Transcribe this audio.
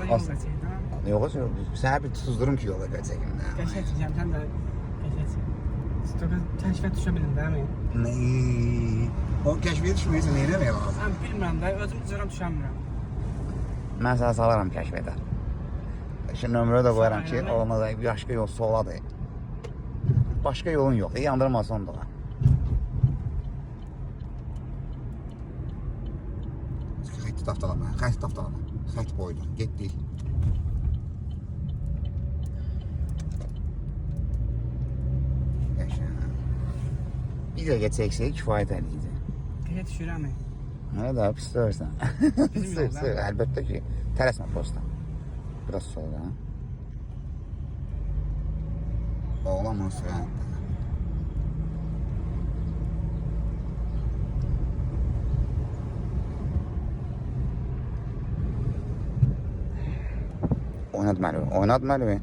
Arada yol geçeyim. Yox, sənə bir tuzdurum ki, yola geçeyim. Geçeceğim, sen de geçeceksin. Stoka keşfet düşebilin değil mi? Ne? O kəşfiyyat düşməyəsə nə eləmək lazım? Ben bilmirəm də, özüm üzərəm düşəmirəm. Mən sənə salaram kəşfiyyata. Şimdi nömrə də qoyaram ki, olmaz, başqa yol soladır. Başqa yolun yox, yandırma sonunda. Xətti tapdalama, xətti tapdalama. Xətt boydu, getdik. Yaşa. Bir də geçəksək kifayət əliydi. Qəşə düşürəm. Nə də pis döyürsən. Pis döyürsən, əlbəttə ki. Tələsmə posta. Biraz sonra. Oğlan bunu sürən. Oynat Məlvi, oynat Məlvi.